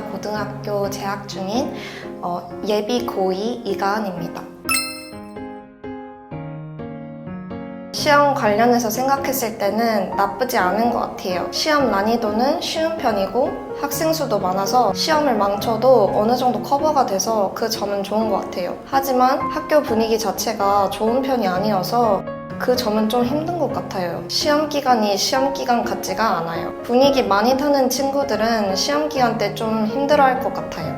고등학교 재학 중인 예비 고2 이가은입니다. 시험 관련해서 생각했을 때는 나쁘지 않은 것 같아요. 시험 난이도는 쉬운 편이고 학생 수도 많아서 시험을 망쳐도 어느 정도 커버가 돼서 그 점은 좋은 것 같아요. 하지만 학교 분위기 자체가 좋은 편이 아니어서 그 점은 좀 힘든 것 같아요. 시험 기간이 시험 기간 같지가 않아요. 분위기 많이 타는 친구들은 시험 기간 때 좀 힘들어할 것 같아요.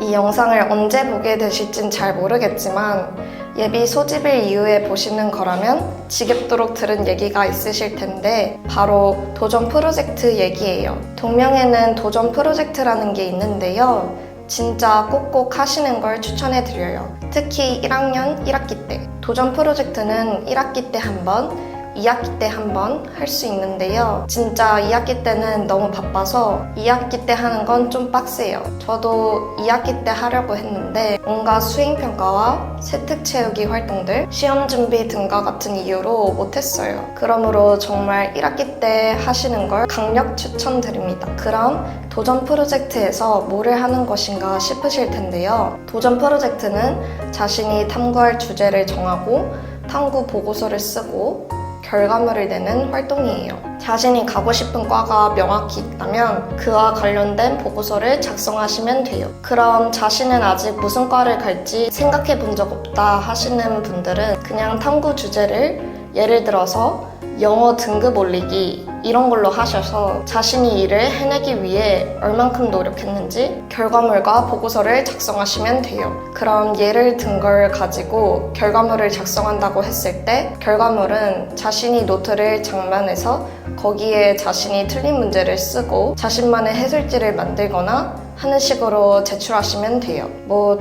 이 영상을 언제 보게 되실진 잘 모르겠지만 예비 소집일 이후에 보시는 거라면 지겹도록 들은 얘기가 있으실 텐데 바로 도전 프로젝트 얘기예요. 동명에는 도전 프로젝트라는 게 있는데요. 진짜 꼭꼭 하시는 걸 추천해드려요. 특히 1학년 1학기 때. 도전 프로젝트는 1학기 때 한 번, 2학기 때 한 번 할 수 있는데요. 진짜 2학기 때는 너무 바빠서 2학기 때 하는 건 좀 빡세요. 저도 2학기 때 하려고 했는데 뭔가 수행평가와 세특 채우기 활동들, 시험 준비 등과 같은 이유로 못했어요. 그러므로 정말 1학기 때 하시는 걸 강력 추천드립니다. 그럼 도전 프로젝트에서 뭐를 하는 것인가 싶으실 텐데요. 도전 프로젝트는 자신이 탐구할 주제를 정하고 탐구 보고서를 쓰고 결과물을 내는 활동이에요. 자신이 가고 싶은 과가 명확히 있다면 그와 관련된 보고서를 작성하시면 돼요. 그럼 자신은 아직 무슨 과를 갈지 생각해 본 적 없다 하시는 분들은 그냥 탐구 주제를 예를 들어서 영어 등급 올리기 이런 걸로 하셔서 자신이 이를 해내기 위해 얼만큼 노력했는지 결과물과 보고서를 작성하시면 돼요. 그럼 예를 든 걸 가지고 결과물을 작성한다고 했을 때 결과물은 자신이 노트를 장만해서 거기에 자신이 틀린 문제를 쓰고 자신만의 해설지를 만들거나 하는 식으로 제출하시면 돼요.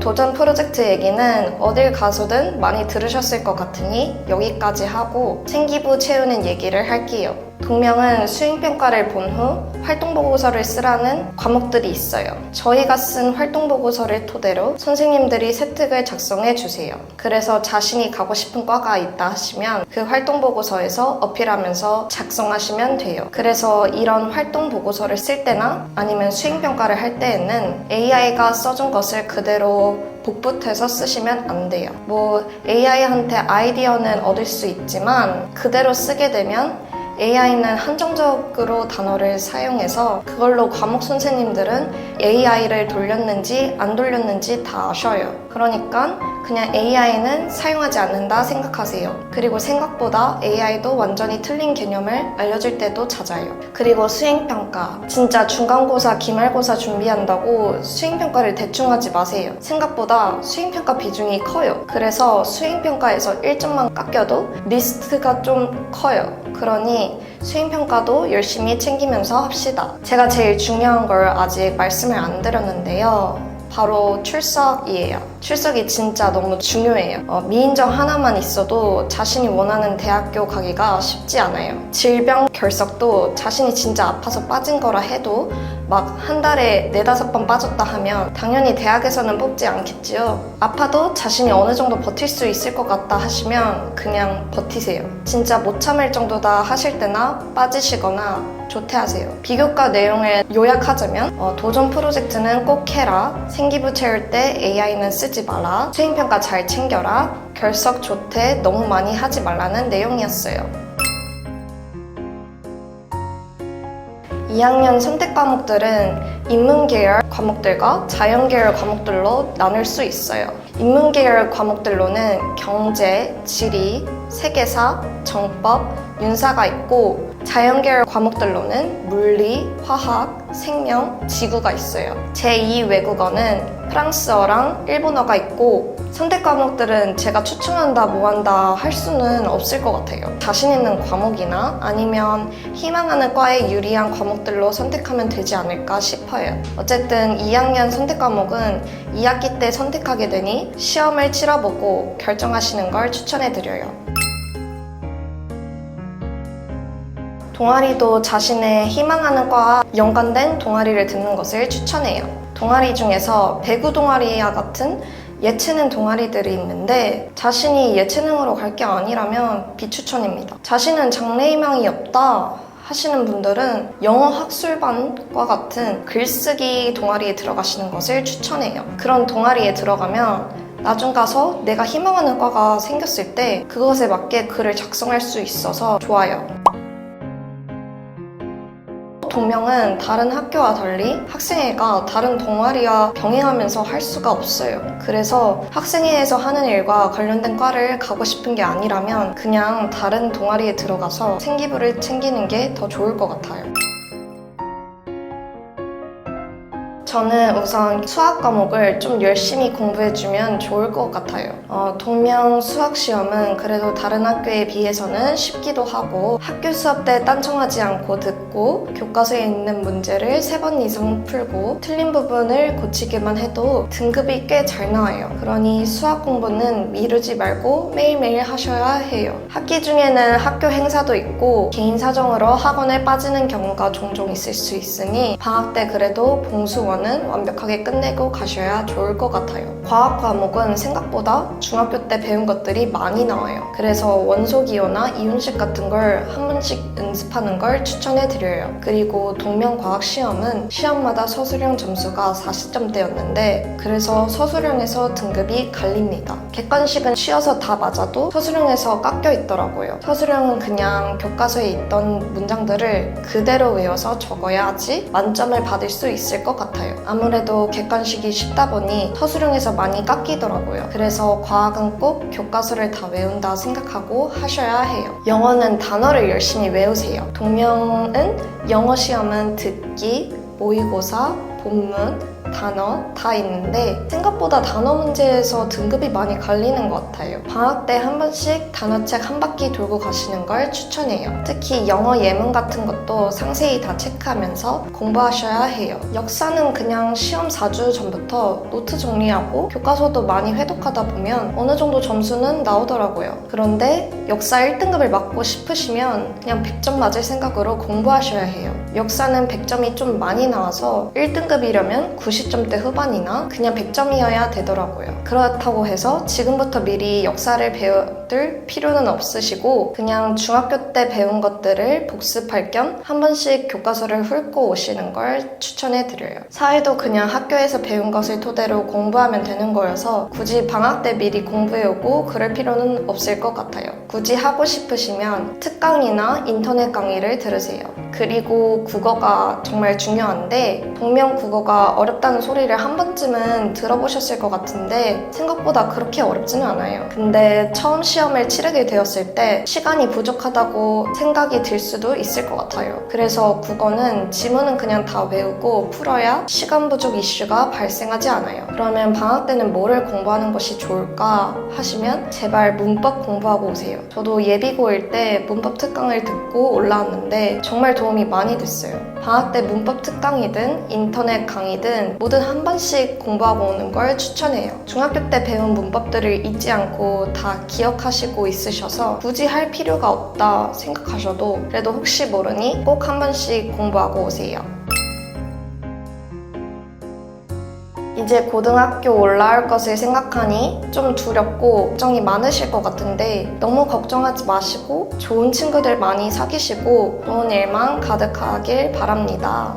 도전 프로젝트 얘기는 어딜 가서든 많이 들으셨을 것 같으니 여기까지 하고 생기부 채우는 얘기를 할게요. 동명은 수행평가를 본 후 활동보고서를 쓰라는 과목들이 있어요. 저희가 쓴 활동보고서를 토대로 선생님들이 세특을 작성해 주세요. 그래서 자신이 가고 싶은 과가 있다 하시면 그 활동보고서에서 어필하면서 작성하시면 돼요. 그래서 이런 활동보고서를 쓸 때나 아니면 수행평가를 할 때에는 AI가 써준 것을 그대로 복붙해서 쓰시면 안 돼요. AI한테 아이디어는 얻을 수 있지만 그대로 쓰게 되면 AI는 한정적으로 단어를 사용해서 그걸로 과목 선생님들은 AI를 돌렸는지 안 돌렸는지 다 아셔요. 그러니까 그냥 AI는 사용하지 않는다 생각하세요. 그리고 생각보다 AI도 완전히 틀린 개념을 알려줄 때도 잦아요. 그리고 수행평가. 진짜 중간고사, 기말고사 준비한다고 수행평가를 대충 하지 마세요. 생각보다 수행평가 비중이 커요. 그래서 수행평가에서 1점만 깎여도 리스트가 좀 커요. 그러니 수행평가도 열심히 챙기면서 합시다. 제가 제일 중요한 걸 아직 말씀을 안 드렸는데요. 바로 출석이에요. 출석이 진짜 너무 중요해요. 미인정 하나만 있어도 자신이 원하는 대학교 가기가 쉽지 않아요. 질병 결석도 자신이 진짜 아파서 빠진 거라 해도 막 한 달에 4-5번 빠졌다 하면 당연히 대학에서는 뽑지 않겠지요. 아파도 자신이 어느 정도 버틸 수 있을 것 같다 하시면 그냥 버티세요. 진짜 못 참을 정도다 하실 때나 빠지시거나 조퇴하세요. 비교과 내용을 요약하자면 도전 프로젝트는 꼭 해라, 생기부 채울 때 AI는 쓰지 마라, 수행평가 잘 챙겨라, 결석 조퇴 너무 많이 하지 말라는 내용이었어요. 2학년 선택 과목들은 인문계열 과목들과 자연계열 과목들로 나눌 수 있어요. 인문계열 과목들로는 경제, 지리, 세계사, 정법, 윤사가 있고 자연계열 과목들로는 물리, 화학, 생명, 지구가 있어요. 제2 외국어는 프랑스어랑 일본어가 있고 선택 과목들은 제가 추천한다 뭐한다 할 수는 없을 것 같아요. 자신 있는 과목이나 아니면 희망하는 과에 유리한 과목들로 선택하면 되지 않을까 싶어요. 어쨌든 2학년 선택 과목은 2학기 때 선택하게 되니 시험을 치러보고 결정하시는 걸 추천해드려요. 동아리도 자신의 희망하는 과와 연관된 동아리를 듣는 것을 추천해요. 동아리 중에서 배구 동아리와 같은 예체능 동아리들이 있는데 자신이 예체능으로 갈 게 아니라면 비추천입니다. 자신은 장래희망이 없다 하시는 분들은 영어 학술반과 같은 글쓰기 동아리에 들어가시는 것을 추천해요. 그런 동아리에 들어가면 나중 가서 내가 희망하는 과가 생겼을 때 그것에 맞게 글을 작성할 수 있어서 좋아요. 동명은 다른 학교와 달리 학생회가 다른 동아리와 병행하면서 할 수가 없어요. 그래서 학생회에서 하는 일과 관련된 과를 가고 싶은 게 아니라면 그냥 다른 동아리에 들어가서 생기부를 챙기는 게 더 좋을 것 같아요. 저는 우선 수학 과목을 좀 열심히 공부해주면 좋을 것 같아요. 동명 수학 시험은 그래도 다른 학교에 비해서는 쉽기도 하고 학교 수업 때 딴청하지 않고 듣고 교과서에 있는 문제를 3번 이상 풀고 틀린 부분을 고치기만 해도 등급이 꽤 잘 나와요. 그러니 수학 공부는 미루지 말고 매일매일 하셔야 해요. 학기 중에는 학교 행사도 있고 개인 사정으로 학원에 빠지는 경우가 종종 있을 수 있으니 방학 때 그래도 봉수원 완벽하게 끝내고 가셔야 좋을 것 같아요. 과학 과목은 생각보다 중학교 때 배운 것들이 많이 나와요. 그래서 원소기호나 이윤식 같은 걸 한 번씩 연습하는 걸 추천해드려요. 그리고 동명과학 시험은 시험마다 서술형 점수가 40점대였는데 그래서 서술형에서 등급이 갈립니다. 객관식은 쉬어서 다 맞아도 서술형에서 깎여 있더라고요. 서술형은 그냥 교과서에 있던 문장들을 그대로 외워서 적어야지 만점을 받을 수 있을 것 같아요. 아무래도 객관식이 쉽다 보니 서술형에서 많이 깎이더라고요. 그래서 과학은 꼭 교과서를 다 외운다 생각하고 하셔야 해요. 영어는 단어를 열심히 외우세요. 동명은 영어 시험은 듣기, 모의고사, 본문, 단어 다 있는데 생각보다 단어 문제에서 등급이 많이 갈리는 것 같아요. 방학 때 한 번씩 단어책 한 바퀴 돌고 가시는 걸 추천해요. 특히 영어 예문 같은 것도 상세히 다 체크하면서 공부하셔야 해요. 역사는 그냥 시험 4주 전부터 노트 정리하고 교과서도 많이 회독하다 보면 어느 정도 점수는 나오더라고요. 그런데 역사 1등급을 맞고 싶으시면 그냥 100점 맞을 생각으로 공부하셔야 해요. 역사는 100점이 좀 많이 나와서 1등급이려면 90점대 후반이나 그냥 100점이어야 되더라고요. 그렇다고 해서 지금부터 미리 역사를 배워둘 필요는 없으시고 그냥 중학교 때 배운 것들을 복습할 겸 한 번씩 교과서를 훑고 오시는 걸 추천해드려요. 사회도 그냥 학교에서 배운 것을 토대로 공부하면 되는 거여서 굳이 방학 때 미리 공부해오고 그럴 필요는 없을 것 같아요. 굳이 하고 싶으시면 특강이나 인터넷 강의를 들으세요. 그리고 국어가 정말 중요한데 동명 국어가 어렵다는 소리를 한 번쯤은 들어보셨을 것 같은데 생각보다 그렇게 어렵지는 않아요. 근데 처음 시험을 치르게 되었을 때 시간이 부족하다고 생각이 들 수도 있을 것 같아요. 그래서 국어는 지문은 그냥 다 외우고 풀어야 시간 부족 이슈가 발생하지 않아요. 그러면 방학 때는 뭐를 공부하는 것이 좋을까 하시면 제발 문법 공부하고 오세요. 저도 예비고일 때 문법 특강을 듣고 올라왔는데 정말 도움이 많이 됐어요. 방학 때 문법 특강이든 인터넷 강의든 뭐든 한 번씩 공부하고 오는 걸 추천해요. 중학교 때 배운 문법들을 잊지 않고 다 기억하시고 있으셔서 굳이 할 필요가 없다 생각하셔도 그래도 혹시 모르니 꼭 한 번씩 공부하고 오세요. 이제 고등학교 올라올 것을 생각하니 좀 두렵고 걱정이 많으실 것 같은데 너무 걱정하지 마시고 좋은 친구들 많이 사귀시고 좋은 일만 가득하길 바랍니다.